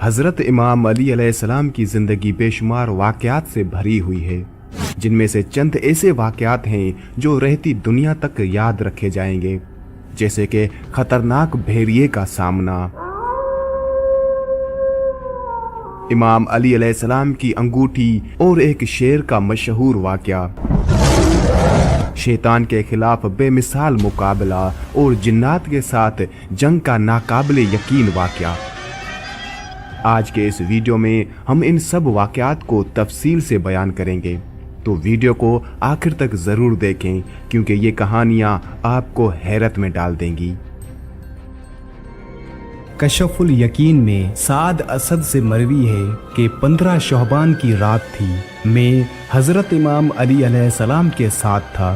हज़रत इमाम अली अलैहिस्सलाम की ज़िंदगी बेशुमार वाक़यात से भरी हुई है, जिनमें से चंद ऐसे वाक़यात हैं जो रहती दुनिया तक याद रखे जाएंगे, जैसे कि खतरनाक भेड़िए का सामना, इमाम अली अलैहिस्सलाम की अंगूठी और एक शेर का मशहूर वाक़या, शैतान के खिलाफ बेमिसाल मुकाबला और जिन्नात के साथ जंग का नाकाबिले यकीन वाक़या। आज के इस वीडियो में हम इन सब वाक़यात को तफसील से बयान करेंगे, तो वीडियो को आखिर तक ज़रूर देखें क्योंकि ये कहानियाँ आपको हैरत में डाल देंगी। कशफुल यकीन में साद असद से मरवी है कि 15 शौबान की रात थी। मैं हज़रत इमाम अली अलैहिस्सलाम के साथ था।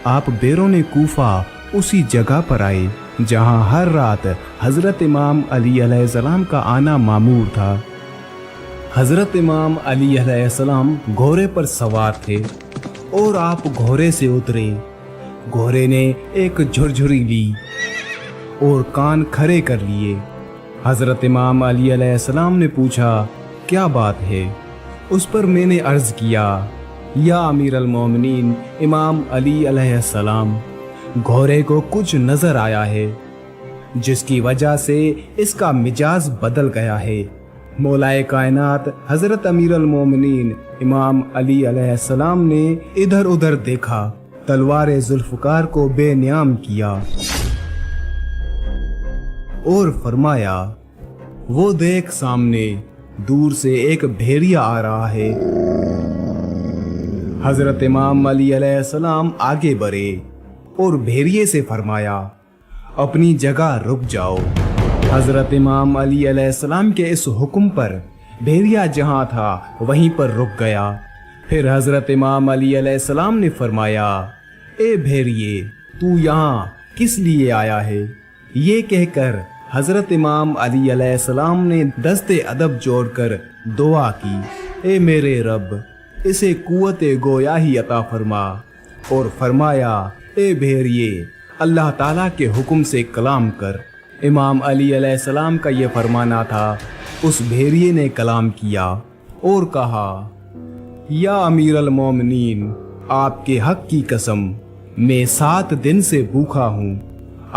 आप बैरून कूफा उसी जगह पर आए जहां हर रात हज़रत इमाम अली अलैहिस्सलाम का आना मामूर था। हज़रत इमाम अली अलैहिस्सलाम घोड़े पर सवार थे और आप घोड़े से उतरे। घोड़े ने एक झुरझुरी ली और कान खड़े कर लिए। हज़रत इमाम अली अलैहिस्सलाम ने पूछा, क्या बात है? उस पर मैंने अर्ज़ किया, या अमीर अल मोमिनीन इमाम अली अलैहिस्सलाम, घोड़े को कुछ नज़र आया है जिसकी वजह से इसका मिजाज बदल गया है। मौलाए कायनात हज़रत अमीर अल मोमिनीन इमाम अली अलैहिस्सलाम ने इधर उधर देखा, तलवार जुल्फ़कार को बेनियाम किया और फरमाया, वो देख सामने दूर से एक भेड़िया आ रहा है। हज़रत इमाम अली अलैहिस्सलाम आगे बढ़े और भेड़िए से फरमाया, अपनी जगह रुक जाओ। हज़रत इमाम अली अलैहिस्सलाम के इस हुक्म पर भेड़िया जहां था वहीं पर रुक गया। फिर हज़रत इमाम अली अलैहिस्सलाम ने फरमाया, ए भेड़िए, तू यहाँ किस लिए आया है? ये कहकर हज़रत इमाम अली अलैहिस्सलाम ने दस्ते अदब जोड़कर दुआ की, ए मेरे रब, इसे कुव्वते गोया ही अता फरमा। और फरमाया, ए भेड़िए, अल्लाह ताला के हुक्म से कलाम कर। इमाम अली अलैहिस्सलाम का ये फरमाना था। उस भेड़िए ने कलाम किया और कहा, या अमीर अल मोमिनीन, आपके हक की कसम, मैं 7 दिन से भूखा हूँ।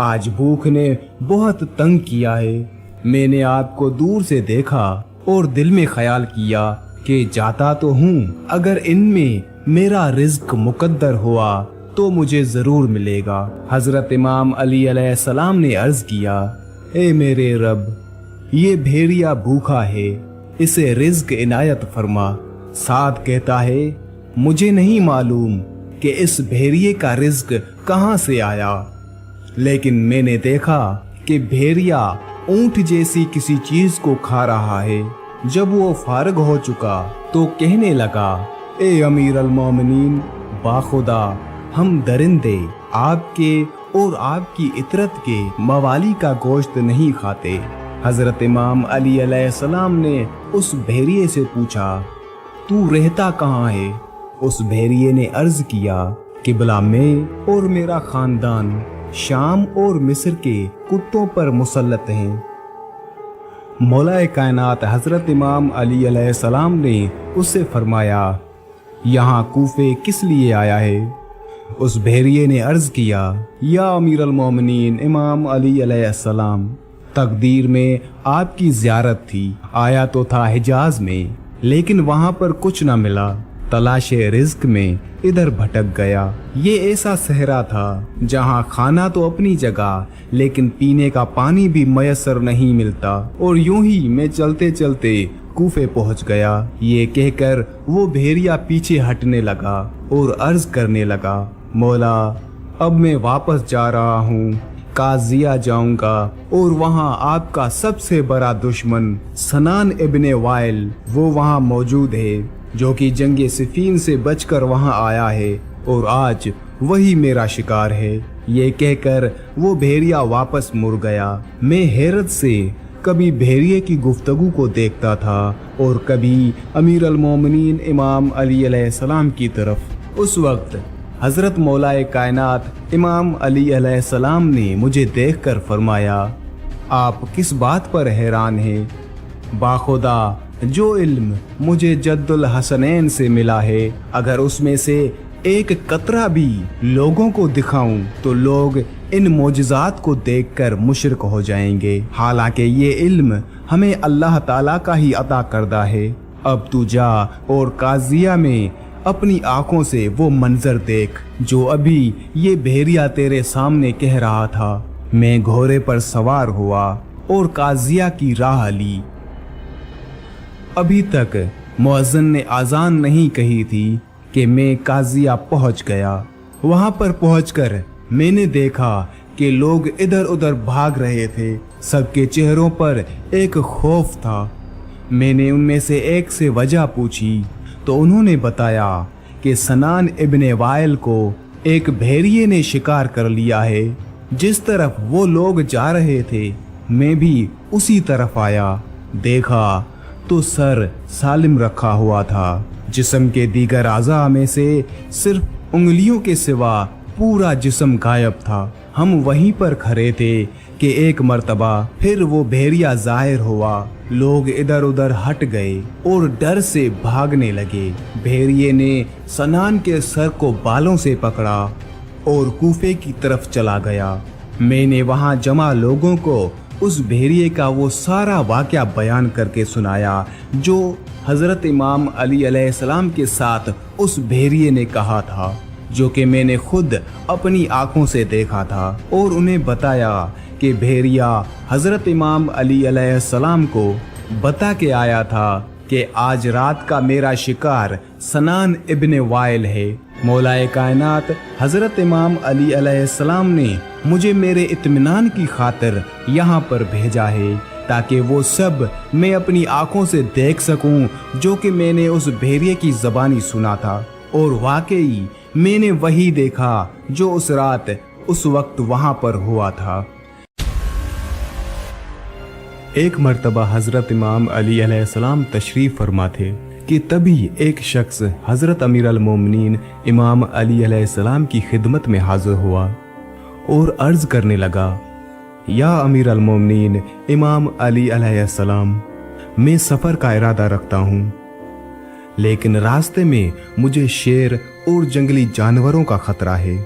आज भूख ने बहुत तंग किया है। मैंने आपको दूर से देखा और दिल में ख्याल किया कि जाता तो हूँ, अगर इनमें मेरा रिज्क मुकद्दर हुआ तो मुझे जरूर मिलेगा। हज़रत इमाम अली अलैहिस्सलाम ने अर्ज किया, ए मेरे रब, ये भेड़िया भूखा है, इसे रिज्क इनायत फरमा। साद कहता है, मुझे नहीं मालूम कि इस भेड़िए का रिज्क कहाँ से आया, लेकिन मैंने देखा कि भेड़िया ऊंट जैसी किसी चीज को खा रहा है। जब वो फारग हो चुका तो कहने लगा, ए अमीर अल मोमिनीन, बाखुदा हम दरिंदे आपके और आपकी इतरत के मवाली का गोश्त नहीं खाते। हज़रत इमाम अली अलैहिस्सलाम ने उस भेड़िए से पूछा, तू रहता कहाँ है? उस भेड़िए ने अर्ज किया, किबला में और मेरा खानदान शाम और मिस्र के कुत्तों पर मुसल्लत हैं। मौलाए कायनात हज़रत इमाम अली अलैहिस्सलाम ने उससे फरमाया, यहाँ कूफे किस लिए आया है? उस भेड़िए ने अर्ज किया, या अमीर अल मोमिनीन इमाम अली अलैहिस्सलाम, तकदीर में आपकी ज़ियारत थी। आया तो था हिजाज में, लेकिन वहाँ पर कुछ न मिला। तलाशे रिज्क में इधर भटक गया। ये ऐसा सहरा था जहाँ खाना तो अपनी जगह, लेकिन पीने का पानी भी मयसर नहीं मिलता। और यूं ही मैं चलते चलते कूफे पहुँच गया। ये कहकर वो भेड़िया पीछे हटने लगा और अर्ज करने लगा, मौला, अब मैं वापस जा रहा हूँ, काजिया जाऊंगा और वहाँ आपका सबसे बड़ा दुश्मन सनान इब्ने वाइल वो वहाँ मौजूद है, जो कि जंगे सिफीन से बचकर वहां आया है और आज वही मेरा शिकार है। ये कहकर वो भेड़िया वापस मुड़ गया। मैं हैरत से कभी भेड़िए की गुफ्तगू को देखता था और कभी अमीर अल मोमिनीन इमाम अली अलैहिस्सलाम की तरफ। उस वक्त हज़रत मौलाए कायनात इमाम अली अलैहिस्सलाम ने मुझे देखकर फरमाया, आप किस बात पर हैरान हैं? बाखुदा जो इल्म मुझे जद्दुल हसनैन से मिला है, अगर उसमें से एक कतरा भी लोगों को दिखाऊं तो लोग इन मोजज़ात को देखकर मुशरिक हो जाएंगे। हालांकि ये इल्म हमें अल्लाह ताला का ही अता करदा है। अब तू जा और काजिया में अपनी आंखों से वो मंजर देख जो अभी ये भेड़िया तेरे सामने कह रहा था। मैं घोड़े पर सवार हुआ और काजिया की राह ली। अभी तक मुअज्जिन ने आज़ान नहीं कही थी कि मैं काजिया पहुंच गया। वहां पर पहुंचकर मैंने देखा कि लोग इधर उधर भाग रहे थे। सबके चेहरों पर एक खौफ था। मैंने उनमें से एक से वजह पूछी तो उन्होंने बताया कि सनान इब्ने वाइल को एक भेड़िए ने शिकार कर लिया है। जिस तरफ वो लोग जा रहे थे मैं भी उसी तरफ आया। देखा तो सर सालिम रखा हुआ था। जिस्म के दीगर आज़ा में से सिर्फ उंगलियों के सिवा पूरा जिस्म गायब था। हम वहीं पर खड़े थे कि एक मर्तबा फिर वो भेड़िया जाहिर हुआ। लोग इधर उधर हट गए और डर से भागने लगे। भेड़िए ने सनान के सर को बालों से पकड़ा और कूफे की तरफ चला गया। मैंने वहां जमा लोगों को उस भेड़िए का वो सारा वाक़या बयान करके सुनाया जो हज़रत इमाम अली अलैहिस्सलाम के साथ उस भेड़िए ने कहा था, जो कि मैंने खुद अपनी आंखों से देखा था। और उन्हें बताया कि भेड़िया हज़रत इमाम अली अलैहिस्सलाम को बता के आया था कि आज रात का मेरा शिकार सनान इब्ने वाइल है। मौलाए कायनात हज़रत इमाम अली अलैहिस्सलाम ने मुझे मेरे इत्मीनान की खातिर यहाँ पर भेजा है ताकि वो सब मैं अपनी आंखों से देख सकूं जो कि मैंने उस भेड़िए की ज़बानी सुना था। और वाकई मैंने वही देखा जो उस रात उस वक्त वहाँ पर हुआ था। एक मर्तबा हज़रत इमाम अली अलैहिस्सलाम तशरीफ़ फरमा थे कि तभी एक शख्स हज़रत अमीर अल-मोमिनीन इमाम अली अलैहिस्सलाम की खिदमत में हाजिर हुआ और अर्ज़ करने लगा, या अमीर अल-मोमिनीन इमाम अली अलैहिस्सलाम, मैं सफ़र का इरादा रखता हूँ, लेकिन रास्ते में मुझे शेर और जंगली जानवरों का खतरा है।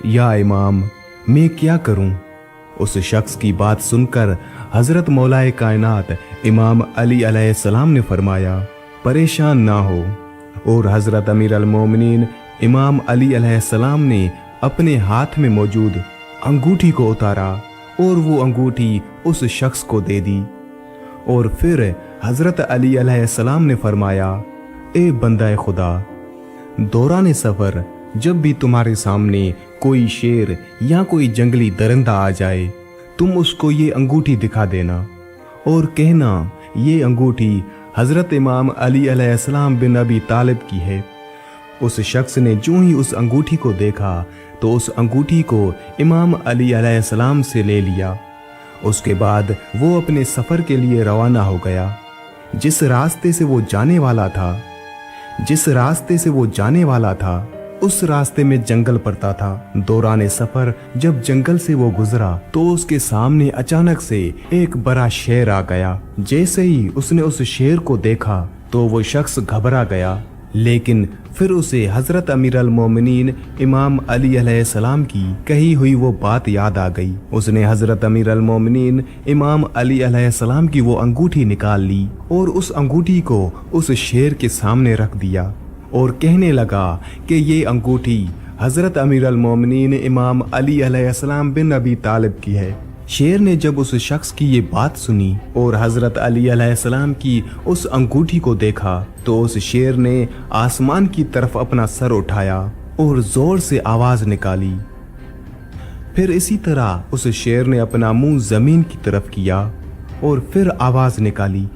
या इमाम, मैं क्या करूँ? उस शख्स की बात सुनकर हज़रत मौलाए कायनात इमाम अली अलैहिस्सलाम ने फरमाया, परेशान ना हो। और हज़रत अमीर अल-मोमिनीन इमाम अली अलैहिस्सलाम ने अपने हाथ में मौजूद अंगूठी को उतारा और वो अंगूठी उस शख्स को दे दी। और फिर हज़रत अली अलैहिस्सलाम ने फरमाया, ए बंदा खुदा, दौरान सफ़र जब भी तुम्हारे सामने कोई शेर या कोई जंगली दरिंदा आ जाए, तुम उसको ये अंगूठी दिखा देना और कहना ये अंगूठी हज़रत इमाम अली अलैहिस्सलाम बिन अबी तालिब की है। उस शख्स ने जो ही उस अंगूठी को देखा तो उस अंगूठी को इमाम अली अलैहिस्सलाम से ले लिया। उसके बाद वो अपने सफ़र के लिए रवाना हो गया। जिस रास्ते से वो जाने वाला था उस रास्ते में जंगल पड़ता था। दौरान सफ़र जब जंगल से वो गुजरा तो उसके सामने अचानक से एक बड़ा शेर आ गया। जैसे ही उसने उस शेर को देखा तो वो शख्स घबरा गया, लेकिन फिर उसे हज़रत अमीर अल-मोमिनीन इमाम अली अलैहिस्सलाम की कही हुई वो बात याद आ गई। उसने हज़रत अमीर अल-मोमिनीन इमाम अली अलैहिस्सलाम की वो अंगूठी निकाल ली और उस अंगूठी को उस शेर के सामने रख दिया और कहने लगा कि ये अंगूठी हज़रत अमीर अल-मोमिनीन इमाम अली अलैहिस्सलाम बिन अबी तालिब की है। शेर ने जब उस शख्स की ये बात सुनी और हज़रत अली अलैहिस्सलाम की उस अंगूठी को देखा तो उस शेर ने आसमान की तरफ अपना सर उठाया और ज़ोर से आवाज़ निकाली। फिर इसी तरह उस शेर ने अपना मुंह ज़मीन की तरफ किया और फिर आवाज़ निकाली।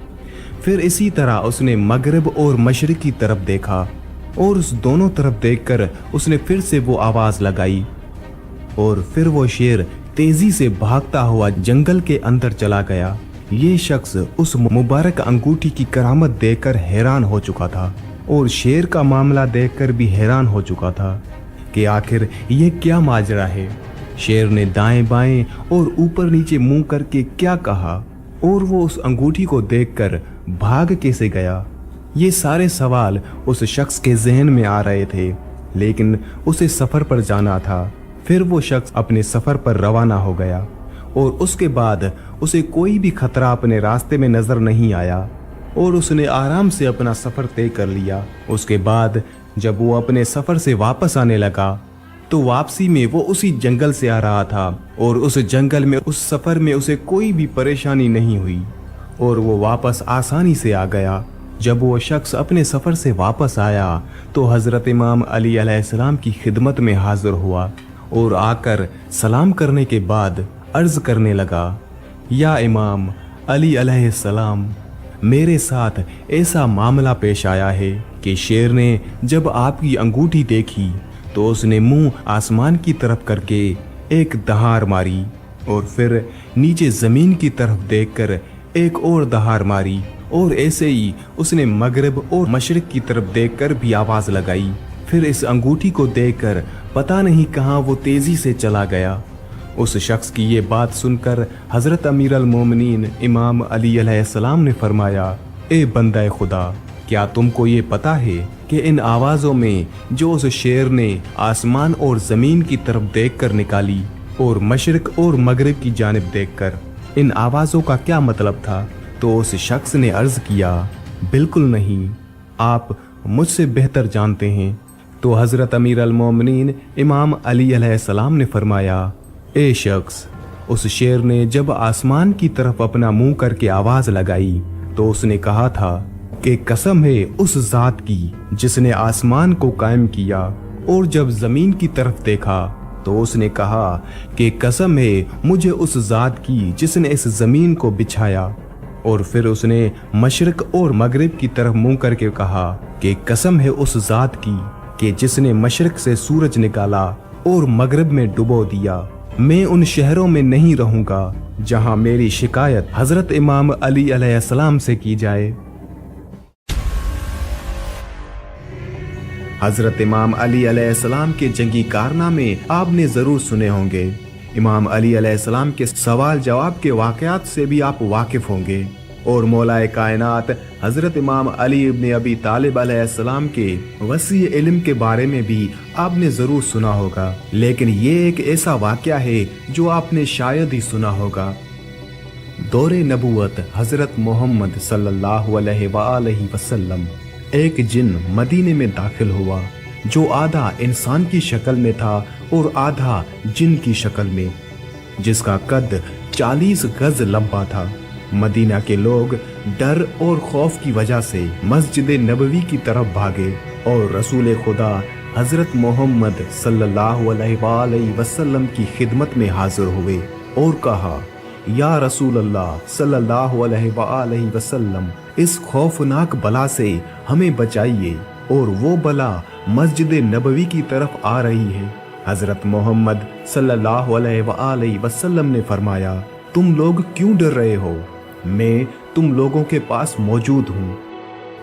फिर इसी तरह उसने मगरिब और मशरिक की तरफ देखा और उस दोनों तरफ देखकर उसने फिर से वो आवाज़ लगाई और फिर वो शेर तेजी से भागता हुआ जंगल के अंदर चला गया। ये शख्स उस मुबारक अंगूठी की करामत देखकर हैरान हो चुका था और शेर का मामला देखकर भी हैरान हो चुका था कि आखिर ये क्या माजरा है। शेर ने दाएं बाएं और ऊपर नीचे मुंह करके क्या कहा और वो उस अंगूठी को देखकर भाग कैसे गया? ये सारे सवाल उस शख्स के जहन में आ रहे थे, लेकिन उसे सफर पर जाना था। फिर वो शख्स अपने सफर पर रवाना हो गया और उसके बाद उसे कोई भी खतरा अपने रास्ते में नजर नहीं आया और उसने आराम से अपना सफर तय कर लिया। उसके बाद जब वो अपने सफर से वापस आने लगा तो वापसी में वो उसी जंगल से आ रहा था और उस जंगल में उस सफर में उसे कोई भी परेशानी नहीं हुई और वो वापस आसानी से आ गया। जब वो शख्स अपने सफर से वापस आया तो हजरत इमाम अली अलैहिस्सलाम की खिदमत में हाजिर हुआ और आकर सलाम करने के बाद अर्ज करने लगा, या इमाम अली अलैहिस्सलाम, मेरे साथ ऐसा मामला पेश आया है कि शेर ने जब आपकी अंगूठी देखी तो उसने मुंह आसमान की तरफ करके एक दहाड़ मारी और फिर नीचे जमीन की तरफ देखकर एक और दहाड़ मारी और ऐसे ही उसने मगरिब और मशरिक की तरफ देखकर भी आवाज लगाई। फिर इस अंगूठी को देखकर पता नहीं कहां वो तेजी से चला गया। उस शख्स की ये बात सुनकर हजरत अमीर अल मोमिनीन इमाम अली अलैहिस्सलाम ने फरमाया, ए बंदा खुदा, क्या तुमको ये पता है कि इन आवाज़ों में जो उस शेर ने आसमान और ज़मीन की तरफ देखकर निकाली और मशरिक और मगरिब की जानिब देखकर, इन आवाज़ों का क्या मतलब था? तो उस शख्स ने अर्ज़ किया, बिल्कुल नहीं, आप मुझसे बेहतर जानते हैं। तो हज़रत अमीर अल मोमिनीन इमाम अली अलैहिस्सलाम ने फरमाया, ए शख्स, उस शेर ने जब आसमान की तरफ अपना मुंह करके आवाज़ लगाई तो उसने कहा था कि कसम है उस जात की जिसने आसमान को कायम किया, और जब जमीन की तरफ देखा तो उसने कहा कि कसम है मुझे उस जात की जिसने इस जमीन को बिछाया, और फिर उसने मशरिक और मगरिब की तरफ मुंह करके कहा कि कसम है उस जात की कि जिसने मशरिक से सूरज निकाला और मगरिब में डुबो दिया। मैं उन शहरों में नहीं रहूंगा जहां मेरी शिकायत हजरत इमाम अली अलैहिस्सलाम से की जाए। हजरत इमाम अली अलैहिस्सलाम के जंगी कारनामे आपने जरूर सुने होंगे। इमाम अली अलैहिस्सलाम के सवाल जवाब के वाकयात से भी आप वाकिफ होंगे और मौलाए कायनात हजरत इमाम अली इब्न अबी तालिब अलैहिस्सलाम के वसी इल्म के बारे में भी आपने जरूर सुना होगा, लेकिन ये एक ऐसा वाकया है जो आपने शायद ही सुना होगा। दौरे नबूवत हजरत मोहम्मद सल्लल्लाहु अलैहि वसल्लम एक जिन मदीने में दाखिल हुआ जो आधा इंसान की शक्ल में था और आधा जिन की शक्ल में, जिसका कद 40 गज लंबा था। मदीना के लोग डर और खौफ की वजह से मस्जिद नबवी की तरफ भागे और रसूल खुदा हजरत मोहम्मद सल्लल्लाहु अलैहि वसल्लम की खिदमत में हाजिर हुए और कहा, या रसूल अल्लाह सल्लल्लाहु अलैहि वसल्लम, इस खौफनाक बला से हमें बचाइए और वो बला मस्जिद नबवी की तरफ आ रही है। हजरत मोहम्मद सल्लल्लाहु अलैहि वसल्लम ने फरमाया, तुम लोग क्यों डर रहे हो? मैं तुम लोगों के पास मौजूद हूँ।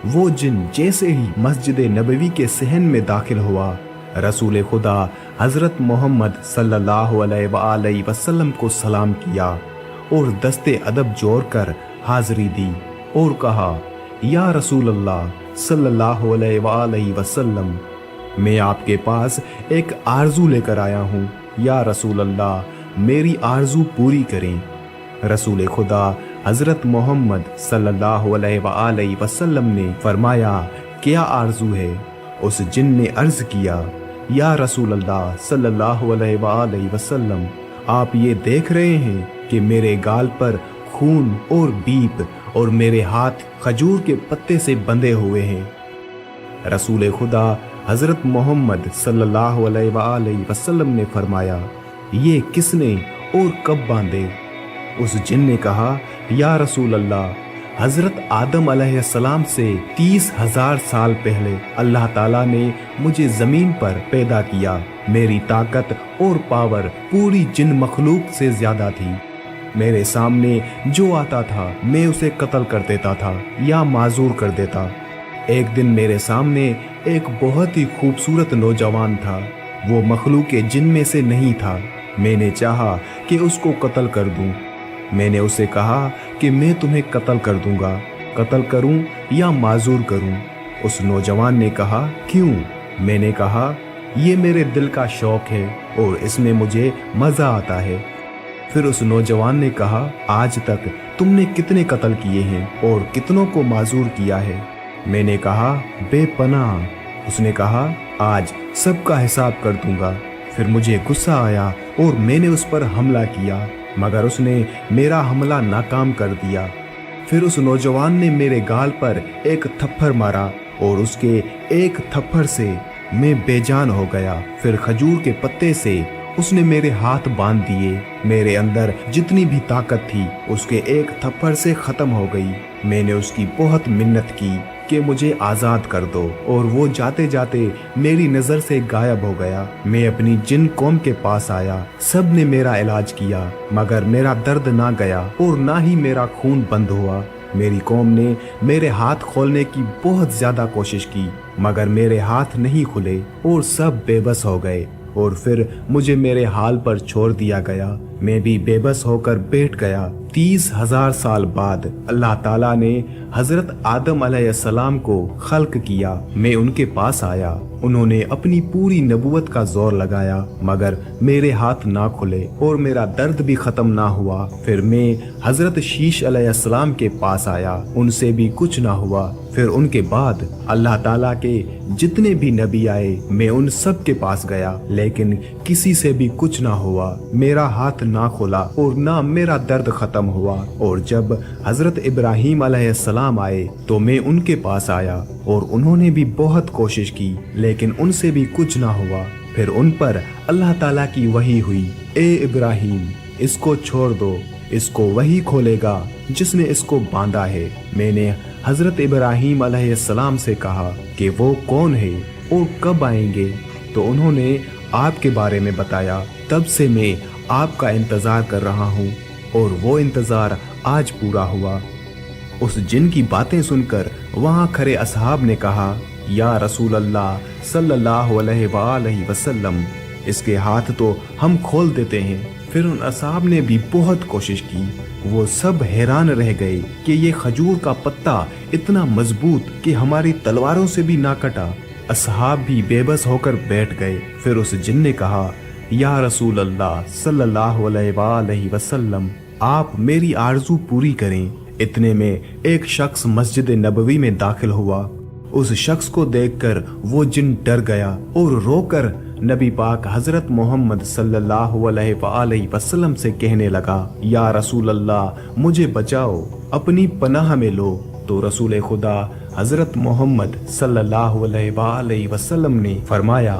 वो जिन जैसे ही मस्जिद नबवी के सहन में दाखिल हुआ, रसूल खुदा हजरत मोहम्मद सल्लल्लाहु अलैहि वसल्लम को सलाम किया और दस्ते अदब जोड़कर हाजिरी दी और कहा, या रसूल अल्लाह सल्लल्लाहु अलैहि वसल्लम, मैं आपके पास एक आरजू लेकर आया हूँ। या रसूल अल्लाह, मेरी आरजू पूरी करें। रसूल खुदा हजरत मोहम्मद सल्लल्लाहु अलैहि वसल्लम ने फरमाया, क्या आरजू है? उस जिन ने अर्ज किया, या रसूल अल्लाह सल्लल्लाहु अलैहि वसल्लम, आप ये देख रहे हैं कि मेरे गाल पर खून और बीप और मेरे हाथ खजूर के पत्ते से बंधे हुए हैं। रसूल खुदा हजरत मोहम्मद सल्लल्लाहु अलैहि वसल्लम ने फरमाया, ये किसने और कब बांधे? उस जिन ने कहा, या रसूल अल्लाह, हजरत आदम अलैहिस्सलाम से 30,000 साल पहले अल्लाह ताला ने मुझे जमीन पर पैदा किया। मेरी ताकत और पावर पूरी जिन मखलूक से ज्यादा थी। मेरे सामने जो आता था मैं उसे कत्ल कर देता था या माजूर कर देता। एक दिन मेरे सामने एक बहुत ही खूबसूरत नौजवान था। वो मखलूक जिन में से नहीं था। मैंने चाहा कि उसको कत्ल कर दूं, मैंने उसे कहा कि मैं तुम्हें कत्ल कर दूंगा, कत्ल करूं या माजूर करूं। उस नौजवान ने कहा, क्यों? मैंने कहा, ये मेरे दिल का शौक है और इसमें मुझे मजा आता है। फिर उस नौजवान ने कहा, आज तक तुमने कितने कत्ल किए हैं और कितनों को माजूर किया है? मैंने कहा, बेपनाह। उसने कहा, आज सबका हिसाब कर दूंगा। फिर मुझे गुस्सा आया और मैंने उस पर हमला किया, मगर उसने मेरा हमला नाकाम कर दिया। फिर उस नौजवान ने मेरे गाल पर एक थप्पड़ मारा और उसके एक थप्पड़ से मैं बेजान हो गया। फिर खजूर के पत्ते से उसने मेरे हाथ बांध दिए। मेरे अंदर जितनी भी ताकत थी उसके एक थप्पड़ से खत्म हो गई। मैंने उसकी बहुत मिन्नत की कि मुझे आज़ाद कर दो और वो जाते जाते मेरी नज़र से गायब हो गया। मैं अपनी जिन कौम के पास आया, सब ने मेरा इलाज किया, मगर मेरा दर्द ना गया और ना ही मेरा खून बंद हुआ। मेरी कौम ने मेरे हाथ खोलने की बहुत ज्यादा कोशिश की, मगर मेरे हाथ नहीं खुले और सब बेबस हो गए और फिर मुझे मेरे हाल पर छोड़ दिया गया। मैं भी बेबस होकर बैठ गया। 30,000 साल बाद अल्लाह ताला ने हजरत आदम अलैहिस्सलाम को खल्क किया। मैं उनके पास आया, उन्होंने अपनी पूरी नबूवत का जोर लगाया, मगर मेरे हाथ ना खुले और मेरा दर्द भी खत्म ना हुआ। फिर मैं हजरत शीश अलैहिस्सलाम के पास आया, उनसे भी कुछ ना हुआ। फिर उनके बाद अल्लाह ताला के जितने भी नबी आए, मैं उन सब के पास गया, लेकिन किसी से भी कुछ ना हुआ। मेरा हाथ ना खुला और ना मेरा दर्द खत्म हुआ। और जब हजरत इब्राहीम अलैहिस्सलाम आए तो मैं उनके पास आया और उन्होंने भी बहुत कोशिश की, लेकिन उनसे भी कुछ ना हुआ। फिर उन पर अल्लाह ताला की वही हुई, ए इब्राहीम, इसको छोड़ दो, इसको वही खोलेगा जिसने इसको बांधा है। मैंने हजरत इब्राहीम अलैहिस्सलाम से कहा कि वो कौन है और कब आएंगे, तो उन्होंने आपके बारे में बताया। तब से मैं आपका इंतजार कर रहा हूँ और वो इंतजार आज पूरा हुआ। उस जिन की बातें सुनकर वहाँ खड़े असहाब ने कहा, या रसूल अल्लाह सल्लल्लाहु अलैहि वसल्लम, इसके हाथ तो हम खोल देते हैं। फिर उन असहाब ने भी बहुत कोशिश की। वो सब हैरान रह गए कि ये खजूर का पत्ता इतना मजबूत कि हमारी तलवारों से भी ना कटा। असहाब भी बेबस होकर बैठ गए। फिर उस जिन ने कहा, या रसूल अल्लाह सल्लल्लाहु अलैहि वसल्लम, आप मेरी आरज़ू पूरी करें। इतने में एक शख्स मस्जिद नबवी में दाखिल हुआ। उस शख्स को देखकर वो जिन डर गया और रोकर नबी पाक हजरत मोहम्मद सल्लल्लाहु अलैहि वसल्लम से कहने लगा, या रसूल अल्लाह, मुझे बचाओ, अपनी पनाह में लो। तो रसूल खुदा हजरत मोहम्मद सल्लल्लाहु अलैहि वसल्लम ने फरमाया,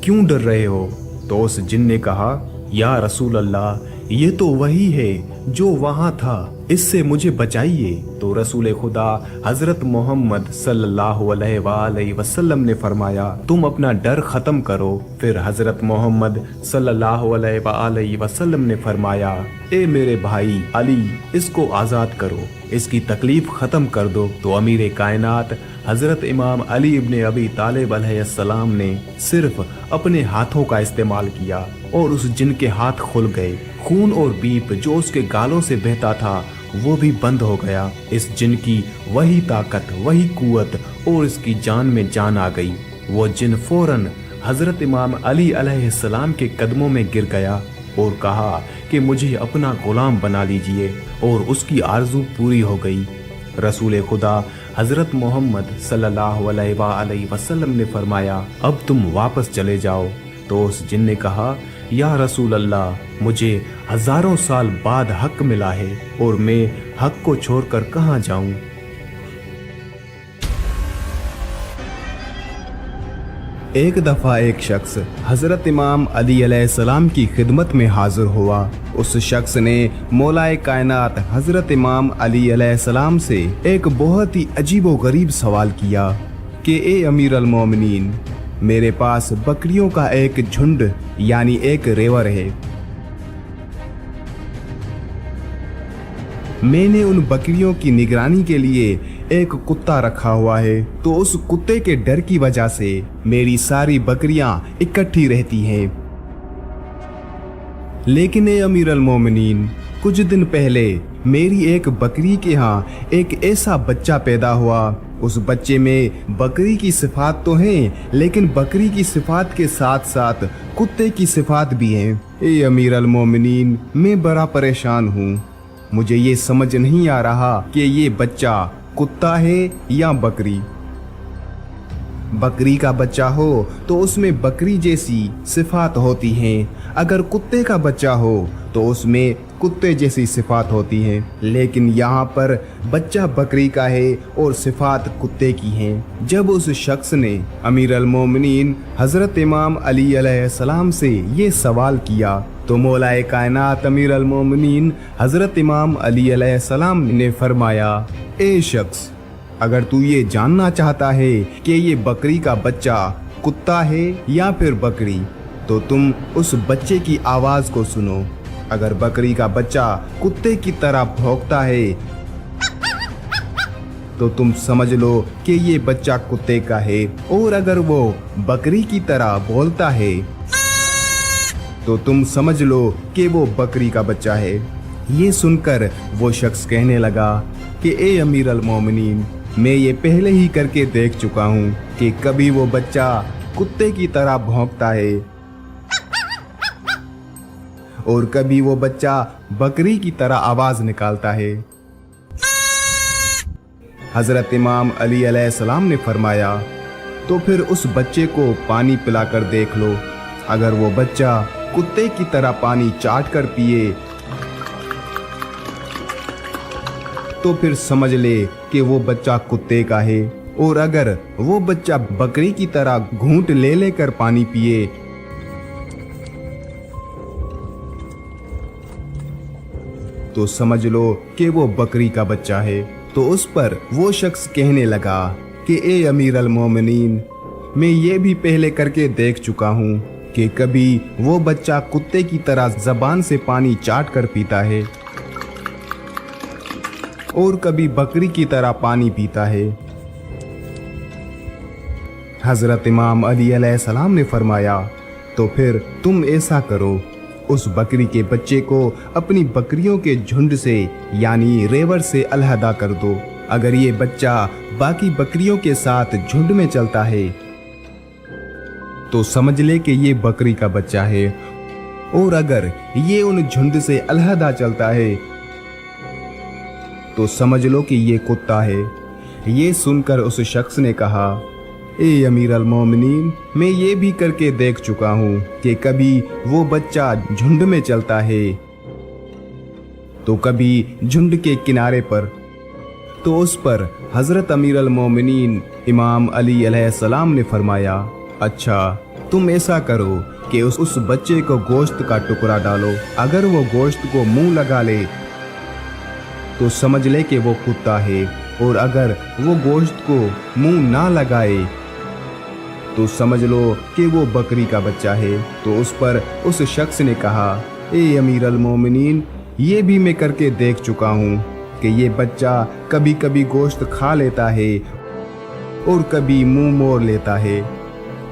क्यों डर रहे हो? तो उस जिन ने कहा, या रसूल अल्लाह, ये तो वही है जो वहाँ था, इससे मुझे बचाइए। तो रसूल खुदा हजरत मोहम्मद सल्लल्लाहु अलैहि वसल्लम ने फरमाया, तुम अपना डर खत्म करो। फिर हजरत मोहम्मद सल्लल्लाहु अलैहि वसल्लम ने फरमाया, ए मेरे भाई अली, इसको आज़ाद करो, इसकी तकलीफ खत्म कर दो। तो अमीर कायनात हजरत इमाम अली इब्ने अबी तालिब अलैहिस्सलाम ने सिर्फ अपने हाथों का इस्तेमाल किया और उस जिन के हाथ खुल गए। खून और बीप जो उसके गालों से बहता था वो भी बंद हो गया। इस जिन की वही ताकत, वही कुव्वत और इसकी जान में जान आ गई। वो जिन फौरन हजरत इमाम अली अलैहिस्सलाम के कदमों में गिर गया और कहा कि मुझे अपना गुलाम बना लीजिए, और उसकी आरजू पूरी हो गई। रसूल खुदा हजरत मोहम्मद सल्लल्लाहु अलैहि वसल्लम ने फरमाया, अब तुम वापस चले जाओ। तो उस जिन ने कहा, या रसूल अल्लाह, मुझे हजारों साल बाद हक मिला है और मैं हक को छोड़कर कहाँ जाऊं? एक दफा एक शख्स हजरत इमाम अली अलैहिस्सलाम की खिदमत में हाजिर हुआ। उस शख्स ने मौलाए कायनात हजरत इमाम अली अलैहिस्सलाम से एक बहुत ही अजीबो गरीब सवाल किया कि ए अमीर अल मोमिनीन, मेरे पास बकरियों का एक झुंड यानी एक रेवर है। मैंने उन बकरियों की निगरानी के लिए एक कुत्ता रखा हुआ है, तो उस कुत्ते के डर की वजह से मेरी सारी बकरियां इकट्ठी रहती हैं। लेकिन ए अमीर अल मोमिनीन, कुछ दिन पहले मेरी एक बकरी के यहाँ एक ऐसा बच्चा पैदा हुआ। उस बच्चे में बकरी की सिफात तो हैं, लेकिन बकरी की सिफात के साथ साथ कुत्ते की सिफात भी हैं। ए अमीर अल मोमिनीन, मैं बड़ा परेशान हूँ। मुझे ये समझ नहीं आ रहा कि ये बच्चा कुत्ता है या बकरी। बकरी का बच्चा हो तो उसमें बकरी जैसी सिफात होती हैं, अगर कुत्ते का बच्चा हो तो उसमें कुत्ते जैसी सिफात होती हैं। लेकिन यहाँ पर बच्चा बकरी का है और सिफात कुत्ते की हैं। जब उस शख्स ने अमीर अल मोमिनीन हज़रत इमाम अली अलैहिस्सलाम से ये सवाल किया तो मौलाए कायनात अमीर अल मोमिनीन हज़रत इमाम अली अलैहिस्सलाम ने फरमाया, ए शख्स, अगर तू ये जानना चाहता है कि ये बकरी का बच्चा कुत्ता है या फिर बकरी, तो तुम उस बच्चे की आवाज को सुनो। अगर बकरी का बच्चा कुत्ते की तरह भौंकता है तो तुम समझ लो कि ये बच्चा कुत्ते का है, और अगर वो बकरी की तरह बोलता है तो तुम समझ लो कि वो बकरी का बच्चा है। ये सुनकर वो शख्स कहने लगा कि ए अमीर अल मोमिनीन, मैं ये पहले ही करके देख चुका हूँ कि कभी वो बच्चा कुत्ते की तरह भौंकता है और कभी वो बच्चा बकरी की तरह आवाज निकालता है। हजरत इमाम अली अलैहिस्सलाम ने फरमाया, तो फिर उस बच्चे को पानी पिलाकर देख लो। अगर वो बच्चा कुत्ते की तरह पानी चाट कर पिए तो फिर समझ ले कि वो बच्चा कुत्ते का है, और अगर वो बच्चा बकरी की तरह घूंट ले लेकर पानी पिए तो समझ लो कि वो बकरी का बच्चा है। तो उस पर वो शख्स कहने लगा कि ए अमीर अल मोमिनीन, मैं ये भी पहले करके देख चुका हूँ कि कभी वो बच्चा कुत्ते की तरह जबान से पानी चाट कर पीता है और कभी बकरी की तरह पानी पीता है। हजरत इमाम अली अलैहिस्सलाम ने फरमाया, तो फिर तुम ऐसा करो, उस बकरी के बच्चे को अपनी बकरियों के झुंड से यानी रेवर से अलहदा कर दो। अगर ये बच्चा बाकी बकरियों के साथ झुंड में चलता है तो समझ ले कि ये बकरी का बच्चा है, और अगर ये उन झुंड से अलहदा चलता है तो समझ लो कि ये कुत्ता है। ये सुनकर उस शख्स ने कहा, ए अमीर अल मोमिनीन, मैं ये भी करके देख चुका हूँ कि कभी वो बच्चा झुंड में चलता है तो कभी झुंड के किनारे पर। तो उस पर हजरत अमीर अल मोमिनीन इमाम अली अलैहिस्सलाम ने फरमाया, अच्छा, तुम ऐसा करो कि उस बच्चे को गोश्त का टुकड़ा डालो। अगर वो गोश्त को मुंह लगा ले तो समझ ले कि वो कुत्ता है, और अगर वो गोश्त को मुंह ना लगाए तो समझ लो कि वो बकरी का बच्चा है। तो उस पर उस शख्स ने कहा, ए अमीर अल मोमिनीन, ये भी मैं करके देख चुका हूँ कि ये बच्चा कभी कभी गोश्त खा लेता है और कभी मुंह मोड़ लेता है।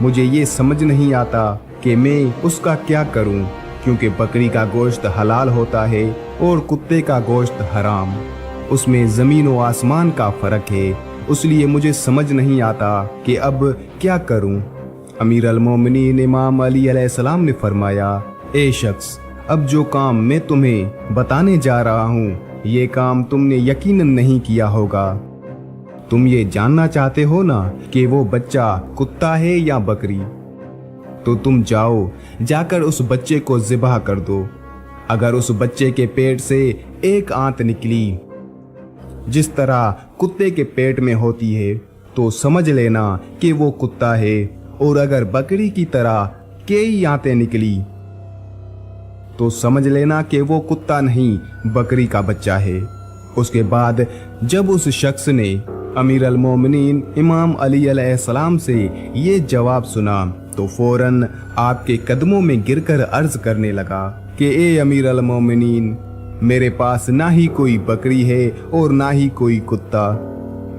मुझे ये समझ नहीं आता कि मैं उसका क्या करूँ, क्योंकि बकरी का गोश्त हलाल होता है और कुत्ते का गोश्त हराम। उसमें ज़मीन व आसमान का फ़र्क है, इसलिए मुझे समझ नहीं आता कि अब क्या करूं। अमीर अल मोमिनीन इमाम अली अलैहिस्सलाम ने फरमाया, ए शख्स, अब जो काम मैं तुम्हें बताने जा रहा हूँ ये काम तुमने यकीनन नहीं किया होगा। तुम ये जानना चाहते हो ना कि वो बच्चा कुत्ता है या बकरी, तो तुम जाओ, जाकर उस बच्चे को ज़िबह कर दो। अगर उस बच्चे के पेट से एक आंत निकली जिस तरह कुत्ते के पेट में होती है तो समझ लेना कि वो कुत्ता है, और अगर बकरी की तरह कई आंतें निकली तो समझ लेना कि वो कुत्ता नहीं बकरी का बच्चा है। उसके बाद जब उस शख्स ने अमीर अल मोमिनीन इमाम अली अलैहिस्सलाम से ये जवाब सुना तो फौरन आपके कदमों में गिरकर अर्ज करने लगा कि ए अमीर अल मोमिनीन, मेरे पास ना ही कोई बकरी है और ना ही कोई कुत्ता।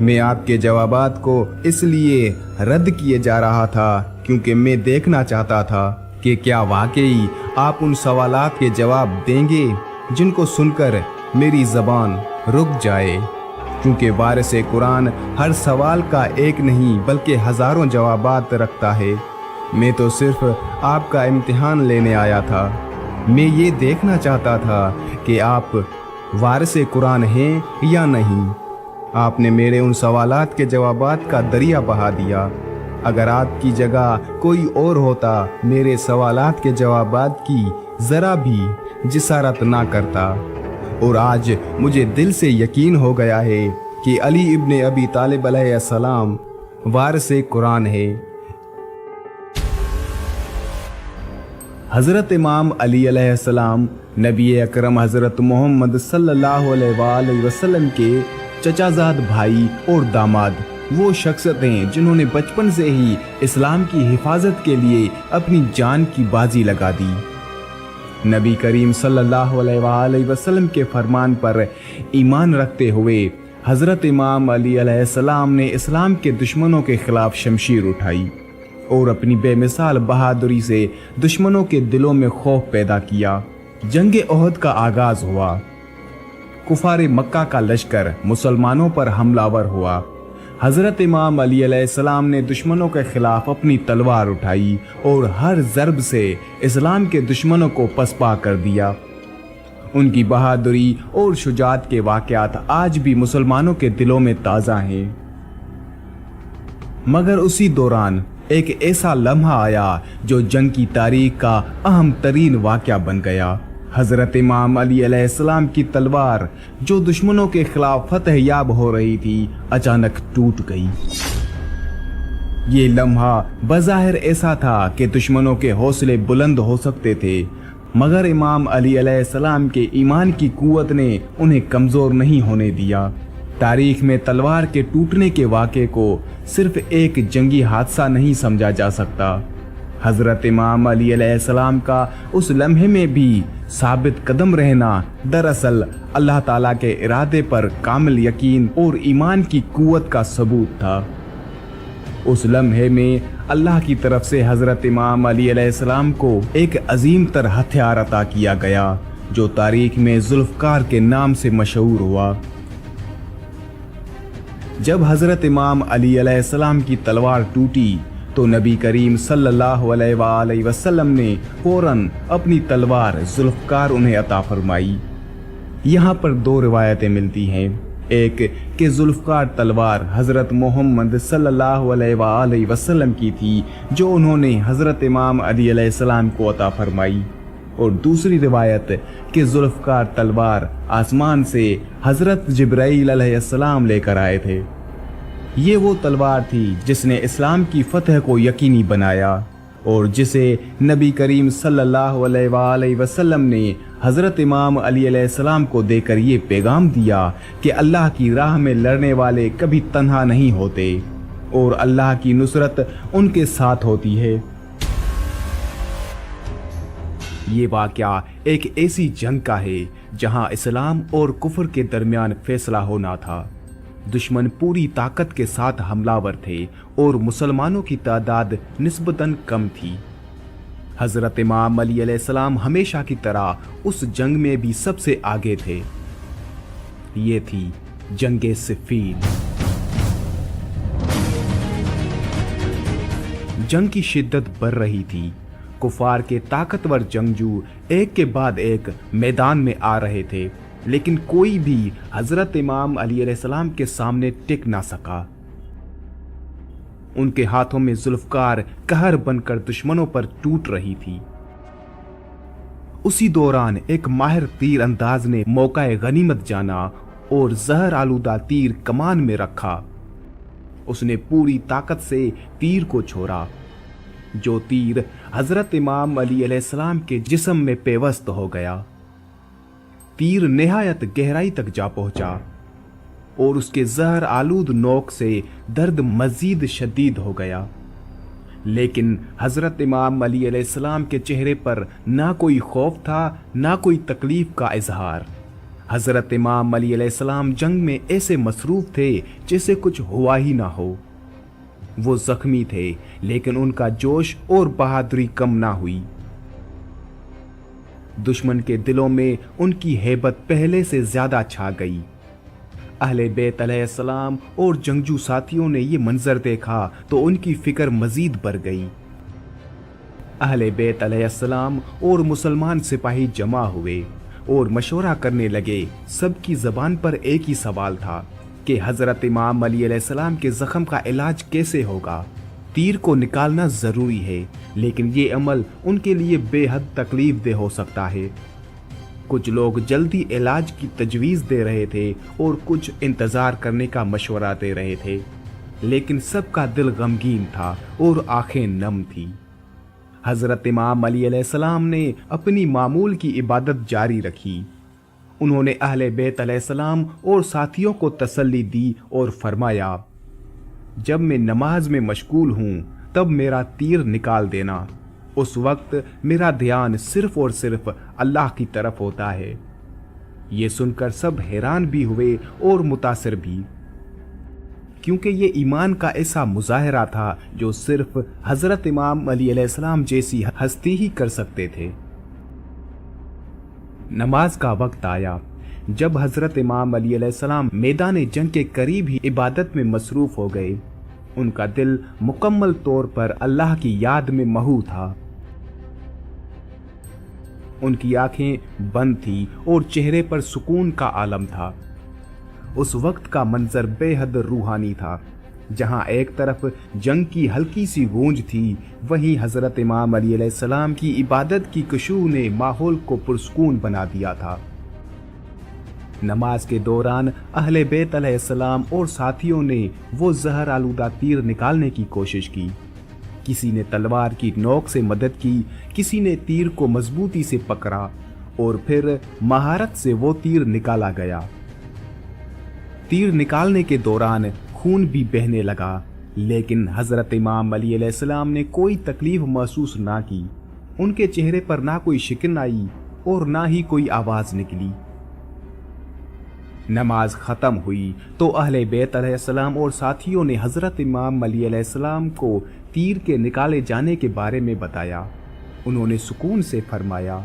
मैं आपके जवाबात को इसलिए रद्द किए जा रहा था क्योंकि मैं देखना चाहता था कि क्या वाकई आप उन सवालात के जवाब देंगे जिनको सुनकर मेरी जबान रुक जाए, क्योंकि वारिस कुरान हर सवाल का एक नहीं बल्कि हजारों जवाबात रखता है। मैं तो सिर्फ आपका इम्तिहान लेने आया था। मैं ये देखना चाहता था कि आप वारिस कुरान हैं या नहीं। आपने मेरे उन सवालात के जवाबात का दरिया बहा दिया। अगर आपकी जगह कोई और होता मेरे सवालात के जवाबात की ज़रा भी जिसारत ना करता। और आज मुझे दिल से यकीन हो गया है कि अली इब्ने अबी तालिब अलैहिस्सलाम वारिस कुरान है। हज़रत इमाम अली अलैहिस्सलाम नबी अकरम हज़रत मोहम्मद सल्लल्लाहु अलैहि वसल्लम के चचाजाद भाई और दामाद वो शख्सियत हैं जिन्होंने बचपन से ही इस्लाम की हिफाजत के लिए अपनी जान की बाजी लगा दी। नबी करीम सल्लल्लाहु अलैहि वसल्लम के फरमान पर ईमान रखते हुए हज़रत इमाम अली अलैहिस्सलाम ने इस्लाम के दुश्मनों के खिलाफ शमशीर उठाई और अपनी बेमिसाल बहादुरी से दुश्मनों के दिलों में खौफ पैदा किया। जंग ओहद का आगाज हुआ। कुफार मक्का का लश्कर मुसलमानों पर हमलावर हुआ। हज़रत इमाम अली अलैहिस्सलाम ने दुश्मनों के खिलाफ अपनी तलवार उठाई और हर ज़रब से इस्लाम के दुश्मनों को पसपा कर दिया। उनकी बहादुरी और शुजाअत के वाक़यात आज भी मुसलमानों के दिलों में ताज़ा हैं। मगर उसी दौरान एक ऐसा लम्हा आया जो जंग की तारीख का अहम तरीन वाक़या बन गया। हज़रत इमाम अली अलैहिस्सलाम की तलवार जो दुश्मनों के खिलाफ फतह याब हो रही थी अचानक टूट गई। ये लम्हा बज़ाहिर ऐसा था कि दुश्मनों के हौसले बुलंद हो सकते थे, मगर इमाम अली अलैहिस्सलाम के ईमान की कुव्वत ने उन्हें कमज़ोर नहीं होने दिया। तारीख में तलवार के टूटने के वाक़े को सिर्फ एक जंगी हादसा नहीं समझा जा सकता। हज़रत इमाम अली अलैहिस्सलाम का उस लम्हे में भी साबित कदम रहना दरअसल अल्लाह ताला के इरादे पर कामिल यकीन और ईमान की कुव्वत का सबूत था। उस लम्हे में अल्लाह की तरफ से हज़रत इमाम अली अलैहिस्सलाम को एक अजीम तर हथियार अता किया गया जो तारीख में जुल्फ़कार के नाम से मशहूर हुआ। जब हज़रत इमाम अली अलैहिस्सलाम की तलवार टूटी तो नबी करीम सल्लल्लाहु अलैहि वसल्लम ने फौरन अपनी तलवार जुल्फ़कार उन्हें अता फरमाई। यहाँ पर दो रिवायतें मिलती हैं। एक कि जुल्फ़कार तलवार हज़रत मोहम्मद सल्लल्लाहु अलैहि वसल्लम की थी जो उन्होंने हज़रत इमाम अली अलैहिस्सलाम को अता फरमाई, और दूसरी रिवायत कि जुल्फ़कार तलवार आसमान से हज़रत जिब्राईल अलैहिस्सलाम लेकर आए थे। ये वो तलवार थी जिसने इस्लाम की फतह को यकीनी बनाया और जिसे नबी करीम सल्लल्लाहु अलैहि वसल्लम ने हज़रत इमाम अली अलैहिस्सलाम को देकर ये पैगाम दिया कि अल्लाह की राह में लड़ने वाले कभी तन्हा नहीं होते और अल्लाह की नुसरत उनके साथ होती है। ये वाक़या एक ऐसी जंग का है जहां इस्लाम और कुफ्र के दरमियान फैसला होना था। दुश्मन पूरी ताकत के साथ हमलावर थे और मुसलमानों की तादाद निस्बतन कम थी। हज़रत इमाम अली अलैहिस्सलाम हमेशा की तरह उस जंग में भी सबसे आगे थे। ये थी जंगे सिफ़ीन। जंग की शिद्दत बढ़ रही थी। कुफार के ताकतवर जंगजू एक के बाद एक मैदान में आ रहे थे, लेकिन कोई भी हज़रत इमाम अली अलैहिस्सलाम के सामने टिक ना सका। उनके हाथों में जुल्फ़कार कहर बनकर दुश्मनों पर टूट रही थी। उसी दौरान एक माहिर तीर अंदाज ने मौका गनीमत जाना और जहर आलूदा तीर कमान में रखा। उसने पूरी ताकत से तीर को छोड़ा। जो तीर हज़रत इमाम अली अलैहिस्सलाम के जिस्म में पेवस्त हो गया। तीर निहायत गहराई तक जा पहुंचा और उसके जहर आलूद नोक से दर्द मजीद शदीद हो गया, लेकिन हज़रत इमाम अली अलैहिस्सलाम के चेहरे पर ना कोई खौफ था ना कोई तकलीफ का इजहार। हज़रत इमाम अली अलैहिस्सलाम जंग में ऐसे मसरूफ थे जैसे कुछ हुआ ही ना हो। वो जख्मी थे लेकिन उनका जोश और बहादुरी कम ना हुई। दुश्मन के दिलों में उनकी हैबत पहले से ज्यादा छा गई। अहले बैत अलैहिस्सलाम और जंगजू साथियों ने ये मंजर देखा तो उनकी फिक्र मजीद बढ़ गई। अहले बैत अलैहिस्सलाम और मुसलमान सिपाही जमा हुए और मशवरा करने लगे। सबकी जबान पर एक ही सवाल था कि हजरत इमाम अली अलैहिस्सलाम के जख्म का इलाज कैसे होगा। तीर को निकालना जरूरी है, लेकिन ये अमल उनके लिए बेहद तकलीफ दे हो सकता है। कुछ लोग जल्दी इलाज की तजवीज दे रहे थे और कुछ इंतजार करने का मशवरा दे रहे थे, लेकिन सबका दिल गमगीन था और आंखें नम थी। हजरत इमाम अली अलैहिस्सलाम ने अपनी मामूल की इबादत जारी रखी। उन्होंने अहले बैत अलैहिस्सलाम और साथियों को तसल्ली दी और फरमाया, जब मैं नमाज में मशगूल हूं तब मेरा तीर निकाल देना। उस वक्त मेरा ध्यान सिर्फ और सिर्फ अल्लाह की तरफ होता है। ये सुनकर सब हैरान भी हुए और मुतासिर भी, क्योंकि ये ईमान का ऐसा मुजाहरा था जो सिर्फ हजरत इमाम अली अलैहिस्सलाम जैसी हस्ती ही कर सकते थे। नमाज का वक्त आया। जब हजरत इमाम अली अलैहिस्सलाम मैदान जंग के करीब ही इबादत में मसरूफ हो गए, उनका दिल मुकम्मल तौर पर अल्लाह की याद में महू था। उनकी आंखें बंद थी और चेहरे पर सुकून का आलम था। उस वक्त का मंजर बेहद रूहानी था। जहां एक तरफ जंग की हल्की सी गूंज थी, वहीं हजरत इमाम अली अलैहिस्सलाम की इबादत की खुशबू ने माहौल को पुरसकून बना दिया था। नमाज के दौरान अहले बैत अलैहिस्सलाम और साथियों ने वो जहर आलूदा तीर निकालने की कोशिश की। किसी ने तलवार की नोक से मदद की, किसी ने तीर को मजबूती से पकड़ा और फिर महारत से वो तीर निकाला गया। तीर निकालने के दौरान खून भी बहने लगा, लेकिन हजरत इमाम अली अलैहिस्सलाम ने कोई तकलीफ महसूस ना की। उनके चेहरे पर ना कोई शिकन आई और ना ही कोई आवाज निकली। नमाज खत्म हुई तो अहले बैत अलैहिस्सलाम और साथियों ने हजरत इमाम अली अलैहिस्सलाम को तीर के निकाले जाने के बारे में बताया। उन्होंने सुकून से फरमाया,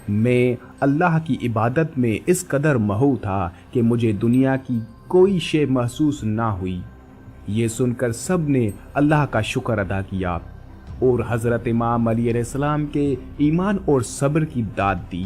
मैं अल्लाह की इबादत में इस कदर महू था कि मुझे दुनिया की कोई शे महसूस ना हुई। ये सुनकर सब ने अल्लाह का शुक्र अदा किया और हजरत इमाम अली अलैहिस्सलाम के ईमान और सब्र की दाद दी।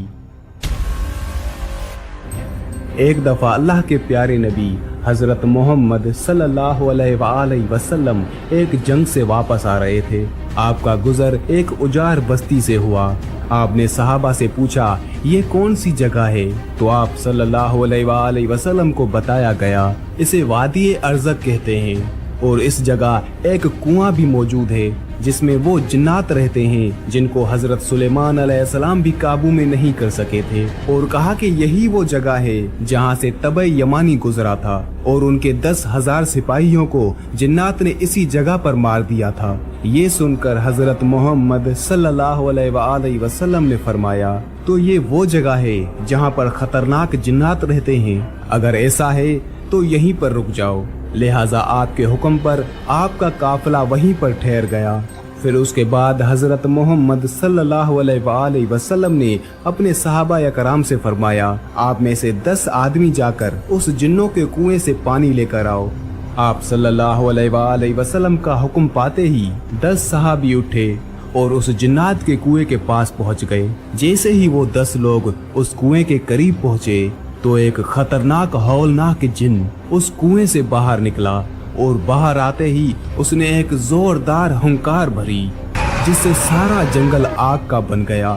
एक दफा अल्लाह के प्यारे नबी हजरत मोहम्मद सल्लल्लाहु अलैहि वसल्लम एक जंग से वापस आ रहे थे। आपका गुजर एक उजाड़ बस्ती से हुआ। आपने सहाबा से पूछा, ये कौन सी जगह है? तो आप सल्लल्लाहु अलैहि वसल्लम को बताया गया, इसे वादी अर्ज़क कहते हैं और इस जगह एक कुआं भी मौजूद है जिसमें वो जिन्नात रहते हैं जिनको हजरत सुलेमान अलैहिस्सलाम भी काबू में नहीं कर सके थे। और कहा कि यही वो जगह है जहां से तबे यमानी गुजरा था और उनके 10,000 सिपाहियों को जिन्नात ने इसी जगह पर मार दिया था। ये सुनकर हजरत मोहम्मद सल्लल्लाहु अलैहि वसल्लम ने फरमाया, तो ये वो जगह है जहां पर खतरनाक जिन्नात रहते हैं। अगर ऐसा है तो यहीं पर रुक जाओ। लिहाजा आपके हुक्म पर आपका काफिला वहीं पर ठहर गया। फिर उसके बाद हजरत मोहम्मद सल्लल्लाहु अलैहि वसल्लम ने अपने सहाबा कराम से फरमाया, आप में से 10 आदमी जाकर उस जिन्नों के कुएं से पानी लेकर आओ। आप सल्लल्लाहु अलैहि वसल्लम का हुक्म पाते ही 10 सहाबी उठे और उस जिन्नात के कुएं के पास पहुंच गए। जैसे ही वो 10 लोग उस कुएं के करीब पहुंचे तो एक खतरनाक हौलनाक जिन्न उस कुएं से बाहर निकला और बाहर आते ही उसने एक जोरदार हुंकार भरी जिससे सारा जंगल आग का बन गया।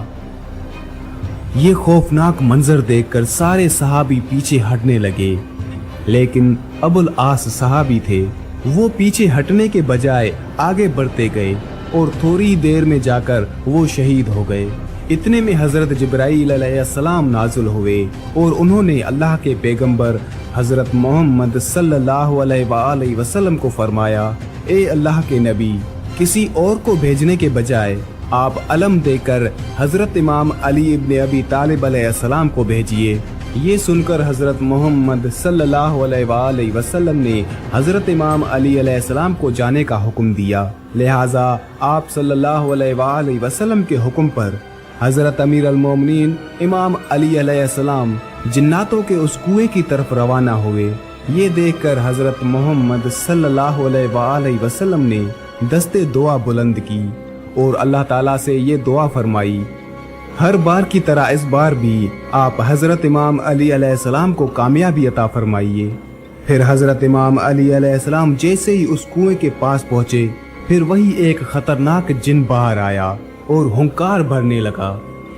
ये खौफनाक मंजर देखकर सारे सहाबी पीछे हटने लगे, लेकिन अबुल आस सहाबी थे, वो पीछे हटने के बजाय आगे बढ़ते गए और थोड़ी देर में जाकर वो शहीद हो गए। इतने में हजरत जिब्राईल अलैहिस्सलाम नाज़िल हुए और उन्होंने अल्लाह के पैगंबर हजरत मोहम्मद सल्लल्लाहु अलैहि वसल्लम को फरमाया, ए अल्लाह के नबी, किसी और को भेजने के बजाय आप अलम देकर हजरत इमाम अली इब्न अबी तालिब अलैहिस्सलाम को भेजिए। ये सुनकर हजरत मोहम्मद सल्लल्लाहु अलैहि वसल्लम ने हजरत इमाम अली अलैहिस्सलाम को जाने का हुक्म दिया। लिहाजा आप सल्लल्लाहु अलैहि वसल्लम के हुक्म पर حضرت امیر المومنین امام علی علیہ السلام جناتوں کے اس کنویں کی طرف روانہ ہوئے۔ یہ دیکھ کر حضرت محمد صلی اللہ علیہ وآلہ وسلم نے دستے دعا بلند کی اور اللہ تعالیٰ سے یہ دعا فرمائی، ہر بار کی طرح اس بار بھی آپ حضرت امام علی علیہ السلام کو کامیابی عطا فرمائیے۔ پھر حضرت امام علی علیہ السلام جیسے ہی اس کنویں کے پاس پہنچے، پھر وہی ایک خطرناک جن باہر آیا اور ہنکار بھرنے لگا۔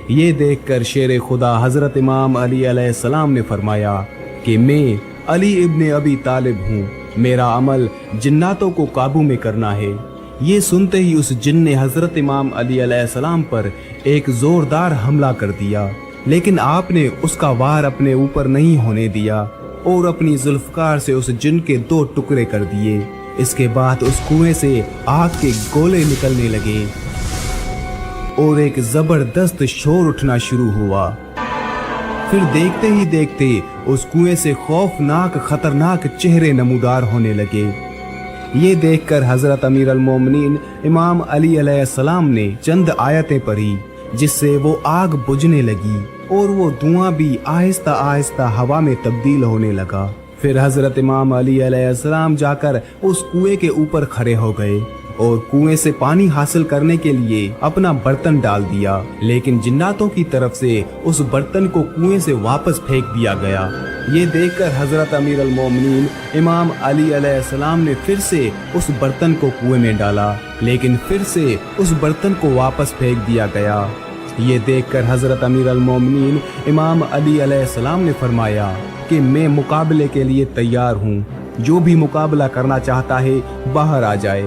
یہ دیکھ کر شیر خدا حضرت امام علی علیہ السلام نے فرمایا کہ میں علی ابن ابی طالب ہوں، میرا عمل جناتوں کو قابو میں کرنا ہے۔ یہ سنتے ہی اس جن نے حضرت امام علی علیہ السلام پر ایک زوردار حملہ کر دیا، لیکن آپ نے اس کا وار اپنے اوپر نہیں ہونے دیا اور اپنی ذوالفقار سے اس جن کے 2 ٹکڑے کر دیے۔ اس کے بعد اس کنویں سے آگ کے گولے نکلنے لگے اور ایک زبردست شور اٹھنا شروع ہوا۔ پھر دیکھتے ہی دیکھتے اس کنویں سے خوفناک خطرناک چہرے نمودار ہونے لگے۔ یہ دیکھ کر حضرت امیر المومنین امام علی علیہ السلام نے چند آیتیں پڑھی، جس سے وہ آگ بجھنے لگی اور وہ دھواں بھی آہستہ آہستہ ہوا میں تبدیل ہونے لگا۔ پھر حضرت امام علی علیہ السلام جا کر اس کنویں کے اوپر کھڑے ہو گئے اور کنویں سے پانی حاصل کرنے کے لیے اپنا برتن ڈال دیا، لیکن جناتوں کی طرف سے اس برتن کو کنویں سے واپس پھینک دیا گیا۔ یہ دیکھ کر حضرت امیر المومنین امام علی علیہ السلام نے پھر سے اس برتن کو کنویں میں ڈالا، لیکن پھر سے اس برتن کو واپس پھینک دیا گیا۔ یہ دیکھ کر حضرت امیر المومنین امام علی علیہ السلام نے فرمایا کہ میں مقابلے کے لیے تیار ہوں، جو بھی مقابلہ کرنا چاہتا ہے باہر آ جائے۔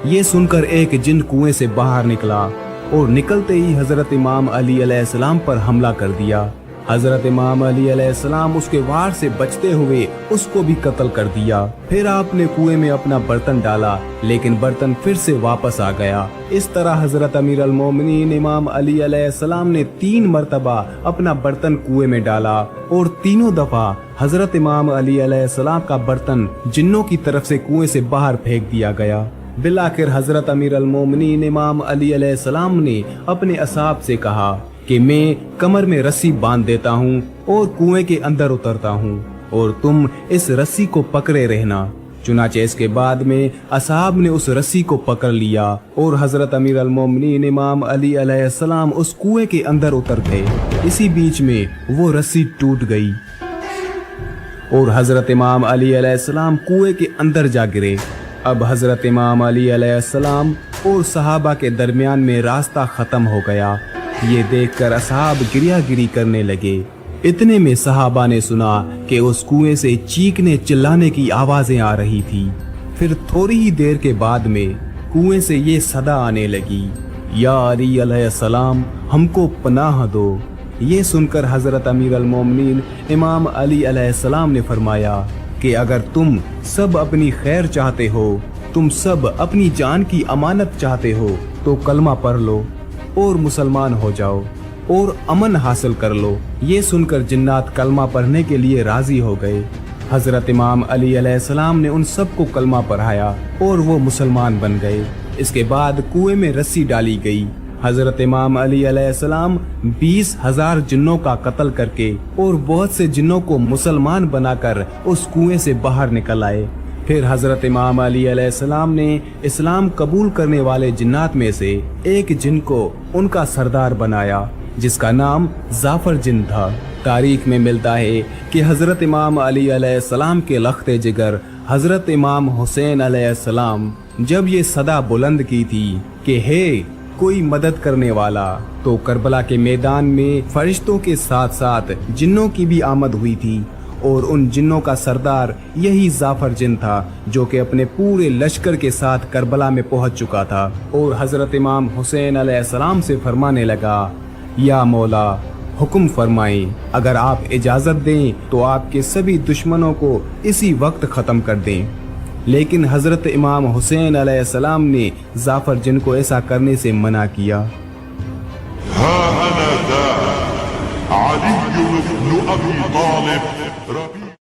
یہ سن کر ایک جن کنویں سے باہر نکلا اور نکلتے ہی حضرت امام علی علیہ السلام پر حملہ کر دیا۔ حضرت امام علی علیہ السلام اس کے وار سے بچتے ہوئے اس کو بھی قتل کر دیا۔ پھر آپ نے کنویں میں اپنا برتن ڈالا، لیکن برتن پھر سے واپس آ گیا۔ اس طرح حضرت امیر المومنین امام علی علیہ السلام نے 3 مرتبہ اپنا برتن کنویں میں ڈالا اور تینوں دفعہ حضرت امام علی علیہ السلام کا برتن جنوں کی طرف سے کنویں سے باہر پھینک دیا گیا۔ بالآخر حضرت امیر المومنین امام علی علیہ السلام نے اپنے اصحاب سے کہا کہ میں کمر میں رسی باندھ دیتا ہوں اور کنویں کے اندر اترتا ہوں اور تم اس رسی کو پکڑے رہنا۔ چنانچہ اس کے بعد میں اصحاب نے اس رسی کو پکڑ لیا اور حضرت امیر المومنین امام علی علیہ السلام اس کنویں کے اندر اتر گئے۔ اسی بیچ میں وہ رسی ٹوٹ گئی اور حضرت امام علی علیہ السلام کنویں کے اندر جا گرے۔ اب حضرت امام علی علیہ السلام اور صحابہ کے درمیان میں راستہ ختم ہو گیا۔ یہ دیکھ کر اصحاب گریا گری کرنے لگے۔ اتنے میں صحابہ نے سنا کہ اس کنویں سے چیخنے چلانے کی آوازیں آ رہی تھی۔ پھر تھوڑی ہی دیر کے بعد میں کنویں سے یہ صدا آنے لگی، یا علی علیہ السلام ہم کو پناہ دو۔ یہ سن کر حضرت امیر المومنین امام علی علیہ السلام نے فرمایا کہ اگر تم سب اپنی خیر چاہتے ہو، تم سب اپنی جان کی امانت چاہتے ہو، تو کلمہ پڑھ لو اور مسلمان ہو جاؤ اور امن حاصل کر لو۔ یہ سن کر جنات کلمہ پڑھنے کے لیے راضی ہو گئے۔ حضرت امام علی علیہ السلام نے ان سب کو کلمہ پڑھایا اور وہ مسلمان بن گئے۔ اس کے بعد کنویں میں رسی ڈالی گئی۔ حضرت امام علی علیہ السلام 20,000 جنوں کا قتل کر کے اور بہت سے جنوں کو مسلمان بنا کر اس کنویں سے باہر نکل آئے۔ پھر حضرت امام علی علیہ السلام نے اسلام قبول کرنے والے جنات میں سے ایک جن کو ان کا سردار بنایا، جس کا نام زعفر جن تھا۔ تاریخ میں ملتا ہے کہ حضرت امام علی علیہ السلام کے لخت جگر حضرت امام حسین علیہ السلام جب یہ صدا بلند کی تھی کہ ہے کوئی مدد کرنے والا، تو کربلا کے میدان میں فرشتوں کے ساتھ ساتھ جنوں کی بھی آمد ہوئی تھی، اور ان جنوں کا سردار یہی زعفر جن تھا جو کہ اپنے پورے لشکر کے ساتھ کربلا میں پہنچ چکا تھا، اور حضرت امام حسین علیہ السلام سے فرمانے لگا، یا مولا حکم فرمائیں، اگر آپ اجازت دیں تو آپ کے سبھی دشمنوں کو اسی وقت ختم کر دیں۔ لیکن حضرت امام حسین علیہ السلام نے زعفر جن کو ایسا کرنے سے منع کیا۔ ها أنا ذا علي بن أبي طالب ربيع